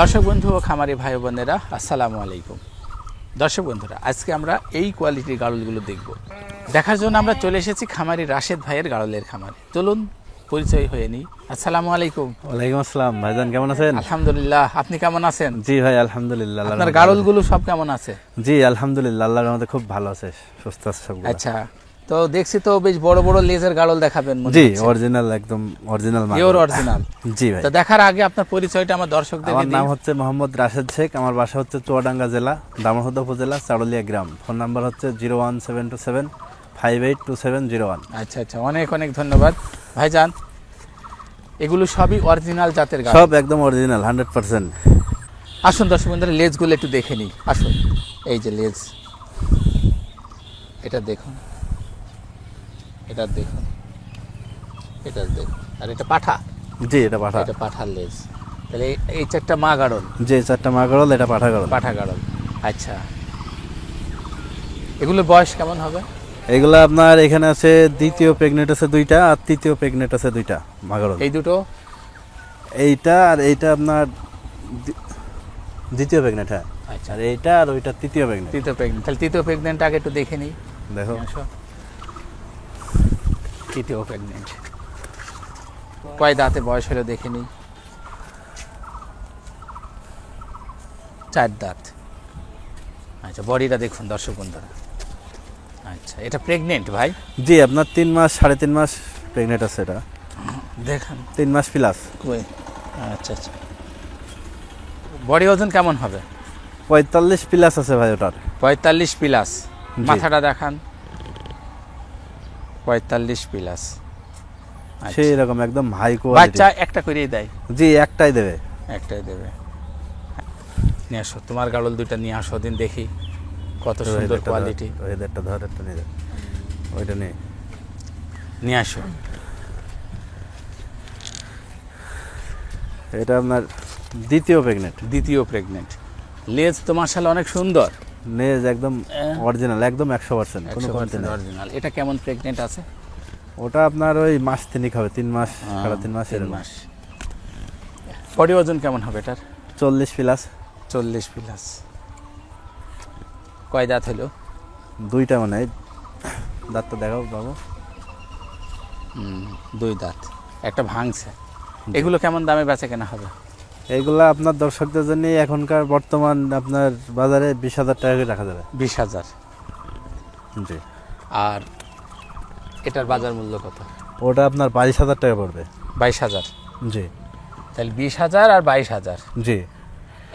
দর্শক বন্ধু ও খামারি ভাই বোনেরা আসসালামু আলাইকুম। দর্শক বন্ধুরা, আজকে আমরা এই কোয়ালিটির গাড়লগুলো দেখব। দেখার জন্য আমরা চলে এসেছি খামারি রাশেদ ভাইয়ের গাড়লের খামারে। চলুন পরিচয় হয়ে নিই। আসসালামু আলাইকুম। ওয়ালাইকুম আসসালাম। ভাইজান কেমন আছেন? আলহামদুলিল্লাহ, আপনি কেমন আছেন? জি ভাই আলহামদুলিল্লাহ। আপনার গাড়লগুলো সব কেমন আছে? জি আলহামদুলিল্লাহ, আল্লাহর রহমতে খুব ভালো আছে, সুস্থ আছে সব। আচ্ছা, তো দেখছি তো বেশ বড় বড় লেজের গাড়ল দেখাবেন মনে জি হচ্ছে। অরিজিনাল, একদম অরিজিনাল মাল, পিওর অরিজিনাল। জি ভাই। তো দেখার আগে আপনার পরিচয়টা আমার দর্শকদের আমার দিন। নাম হচ্ছে মোহাম্মদ রাশেদ শেখ, আমার বাসা হচ্ছে চুয়াডাঙ্গা জেলা দামোহদা উপজেলা চারুলিয়া গ্রাম। ফোন নাম্বার হচ্ছে 01727 582701। আচ্ছা আচ্ছা, অনেক অনেক ধন্যবাদ ভাইজান। এগুলো সবই অরিজিনাল জাতের গাড়ল, সব একদম অরিজিনাল 100%। আসুন দর্শক বন্ধুরা, লেজগুলো একটু দেখে নিই। আসুন, এই যে লেজ, এটা দেখুন, এটা দেখুন, এটা দেখুন। আর এটা পাঠা? জি এটা পাঠা। এটা পাঠার লেজ। তাহলে এই চারটা মা গাড়ল, যে চারটা মা গাড়ল, এটা পাঠা গাড়ল। পাঠা গাড়ল। আচ্ছা, এগুলোর বয়স কেমন হবে? এগুলা আপনার এখানে আছে দ্বিতীয় প্রেগনেন্ট আছে দুইটা, আর তৃতীয় প্রেগনেন্ট আছে দুইটা মা গাড়ল। এই দুটো, এইটা আর এইটা আপনার দ্বিতীয় প্রেগনেন্ট। হ্যাঁ আচ্ছা, আর এইটা আর ওইটা তৃতীয় প্রেগনেন্ট। তৃতীয় প্রেগনেন্ট। তাহলে তৃতীয় প্রেগনেন্ট আগে একটু দেখে নিই। দেখো আসো, তৃতীয় প্রেগনেন্ট। কয় দাঁতে বয়স হলো দেখে নিই। 4 দাঁত। আচ্ছা, বডিটা দেখুন দর্শক বন্ধুরা। আচ্ছা, এটা প্রেগনেন্ট ভাই? জি আপনার 3 মাস 3.5 মাস প্রেগনেন্ট আছে এটা। দেখেন 3 মাস প্লাস। আচ্ছা আচ্ছা, বডি ওজন কেমন হবে? 45 প্লাস আছে ভাই ওটার। 45 প্লাস। জি। মাথাটা দেখান। 45 প্লাস। সেই রকম একদম হাই কোয়ালিটি। বাচ্চা একটা করেই দেয়? জি একটাই দেবে। একটাই দেবে। নিয়ে আসো, তোমার গাড়ল দুইটা নিয়ে আসো, দিন দেখি কত সুন্দর কোয়ালিটি। ওইটা ধর, একটা নিয়ে যাও, ওইটা নিয়ে আসো। এটা আপনার দ্বিতীয় প্রেগনেন্ট। দ্বিতীয় প্রেগনেন্ট। লেজ তো মাশাআল্লাহ অনেক সুন্দর। নেজ একদম অরিজিনাল, একদম 100%, কোনো কমতি নেই। অরিজিনাল। এটা কেমন প্রেগনেন্ট আছে? ওটা আপনার ওই মাস 3 হবে, 3 মাস 3.5 মাস 3 এরকম। মাস। বডি ওজন কেমন হবে এটার? 40 প্লাস। 40 প্লাস। কয় দাঁত হলো? দুইটা মানে হয়। দাঁতটা দেখাও বাবু। 2 দাঁত, একটা ভাঙছে। এগুলো কেমন দামে বেচা কেনা হবে? এইগুলা আপনার দর্শকদের জন্য এখনকার বর্তমান আপনার বাজারে 20,000 টাকা করে রাখা যাবে। 20,000। জি। আর এটার বাজার মূল্য কত? ওটা আপনার 22,000 টাকা পড়বে। 22,000। জি। তাহলে 20,000 আর 22,000। জি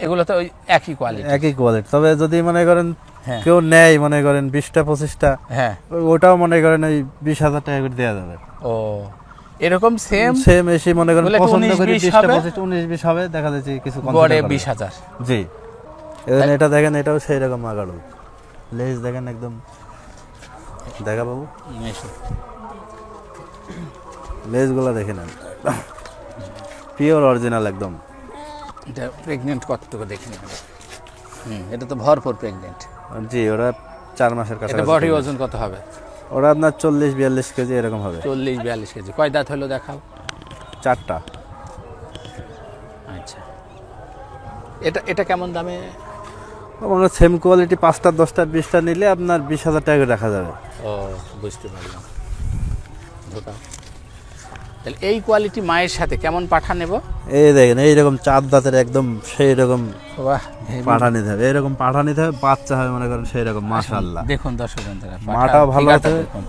এগুলো তো ওই একই কোয়ালিটি। একই কোয়ালিটি, তবে যদি মনে করেন হ্যাঁ কেউ নেয়, মনে করেন 20টা 25টা, হ্যাঁ, ওটাও মনে করেন ওই 20,000 টাকা করে দেওয়া যাবে। ও এরকম সেম সেম এসে মনে করেন বলে একটা পছন্দ 19, করে 20 20টা হবে। 25টা 19-20 হবে, দেখা যাচ্ছে কিছু কম গড়ে বেশি করা 20,000। যাবে। জি। এখন এটা দেখেন, এটাও সেই রকম আগাড়ো লেজ দেখেন একদম। দেখা বাবু লেজগুলা দেখে নেন, পিওর অরিজিনাল একদম। এটা প্রেগনেন্ট কতটুকু দেখে নেবেন। এটা তো ভরপুর প্রেগনেন্ট। জি ওরা 4 মাসের এটা কাছাকাছি। বডি ওজন কত হবে? ওরা আপনার 40-42 কেজি এরকম হবে। 40-42 কেজি। কয় দাঁত হলো দেখাও। 4টা। আচ্ছা, এটা কেমন দামে? মানে সেম কোয়ালিটি 5টা 10টা 20টা নিলে আপনার 20,000 টাকা করে রাখা যাবে। ও বুঝতে পারলাম। ধোকা। তাহলে এই কোয়ালিটি মায়ের সাথে কেমন পাঠা নেব? এই দেখেন এইরকম 4 দাঁতের একদম সেই রকম বাহ, পাঠা নিতে হবে। এরকম পাঠা নিতে হবে, বাচ্চা হবে মনে করেন সেই রকম। মাশাআল্লাহ দেখুন দর্শক বন্ধুরা, মাটাও ভালো ফিগারটা আছে, দেখুন।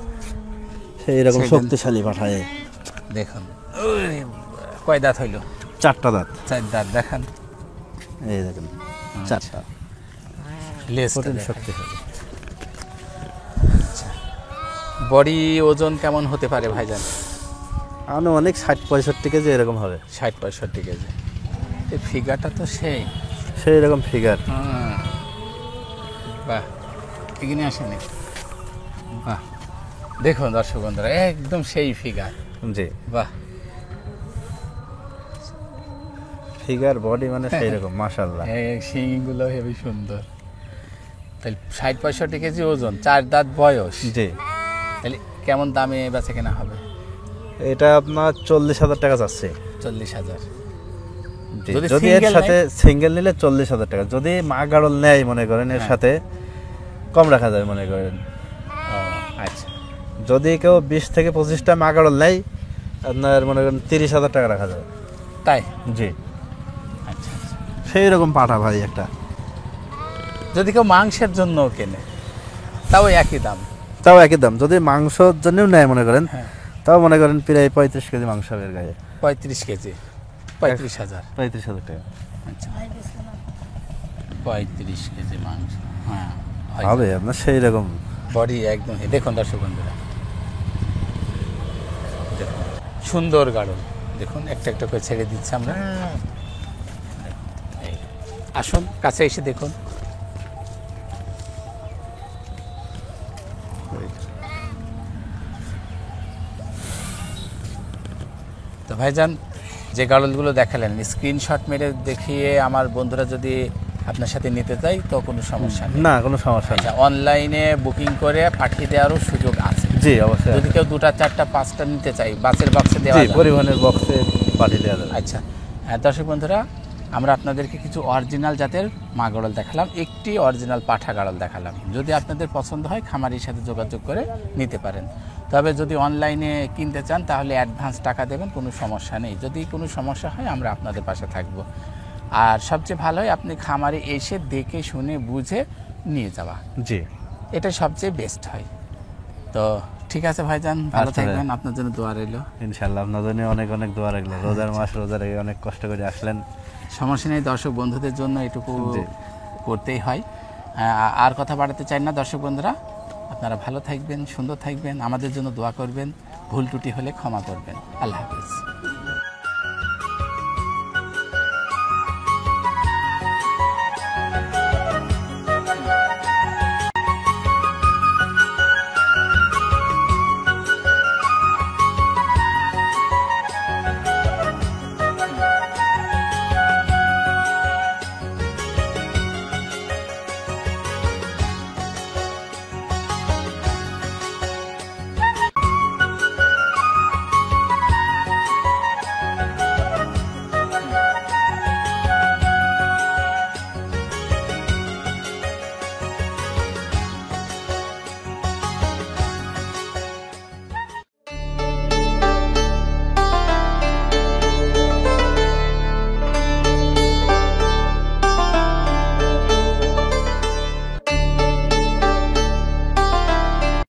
সেই রকম শক্তিশালী পাঠায়। দেখুন কয় দাঁত হইল? 4টা দাঁত। 4 দাঁত দেখান। এই দেখেন 4টা। লেজটা কঠিন দেখেন। শক্তিশালী। বডি ওজন কেমন হতে পারে ভাইজান? অনেক 60-65 কেজি এরকম হবে। 60-65 কেজি। এই ফিগারটা তো সেই রকম ফিগার। বাহ, এখানে আসেনি। বাহ, দেখুন দর্শক বন্ধুরা, একদম সেই ফিগার। জি বাহ, ফিগার বডি মানে সেই রকম মাশাআল্লাহ। শিংগুলো হেবি সুন্দর। তাহলে 60-65 কেজি ওজন, 4 দাঁত বয়স। জি। তাহলে কেমন দামে বেচা কেনা হবে? এটা আপনার 40,000 টাকা যাচ্ছে। 40,000। জি, যদি যদি এর single সাথে সিঙ্গেল নিলে 40,000 টাকা, যদি মা গাড়ল নেয় মনে করেন এর সাথে কম রাখা যায় মনে করেন। আচ্ছা, যদি কেউ 20 থেকে 25টা মা গাড়ল নেয় আপনার মনে করেন 30,000 টাকা রাখা যাবে। তাই? জি, আচ্ছা আচ্ছা। সেই রকম পাঠা ভাই একটা। যদি কেউ মাংসের জন্য কেনে তাও একই দাম? তাও একই দাম। যদি মাংসর জন্যও নেয় মনে করেন, হ্যাঁ, তাও মনে করেন প্রায় 35 কেজি মাংস হবে এর গায়ে। 35 কেজি, 35,000। 35,000 টাকা আচ্ছা, 35 কেজি মাংস, হ্যাঁ হবে আপনার সেই রকম। বডি একদম। দেখুন দর্শক বন্ধুরা, দেখুন সুন্দর গাড়ল, দেখুন একটা একটা করে ছেড়ে দিচ্ছে আমরা। এই, আসুন কাছে এসে দেখুন। তো ভাইজান, যে গাড়লগুলো দেখালেন স্ক্রিনশট মেরে দেখিয়ে আমার বন্ধুরা যদি আপনার সাথে নিতে চাই তো কোনো সমস্যা নেই? না, কোনো সমস্যা নেই। আচ্ছা, অনলাইনে বুকিং করে পাঠিয়ে দেওয়ারও সুযোগ আছে? জি, অবশ্যই। যদি কেউ 2টা 4টা 5টা নিতে চাই বাসের বক্সে দেওয়া জি, যায়? পরিবহনের বক্সে পাঠিয়ে দেওয়া যাবে। আচ্ছা, দর্শক বন্ধুরা, আমরা আপনাদেরকে কিছু অরিজিনাল জাতের মা গাড়ল দেখালাম, একটি অরিজিনাল পাঠা গাড়ল দেখালাম। যদি আপনাদের পছন্দ হয় খামারির সাথে যোগাযোগ করে নিতে পারেন। তবে যদি অনলাইনে কিনতে চান তাহলে অ্যাডভান্স টাকা দেবেন, কোনো সমস্যা নেই। যদি কোনো সমস্যা হয় আমরা আপনাদের পাশে থাকব। আর সবচেয়ে ভালো হয় আপনি খামারে এসে দেখে শুনে বুঝে নিয়ে যাওয়া, জি, এটা সবচেয়ে বেস্ট হয়। তো ঠিক আছে ভাইজান, ভালো আচ্ছা, থাকবেন, আপনার জন্য দোয়া রইল। ইনশাআল্লাহ আপনার জন্য অনেক অনেক দোয়া রাখলো। রোজার মাস, রোজার আগে অনেক কষ্ট করে আসলেন। সমস্যা নেই, দর্শক বন্ধুদের জন্য এটুকু জি। করতেই হয়। আর কথা বাড়াতে চাই না দর্শক বন্ধুরা, আপনারা ভালো থাকবেন, সুন্দর থাকবেন, আমাদের জন্য দোয়া করবেন, ভুল ত্রুটি হলে ক্ষমা করবেন। আল্লাহ হাফেজ।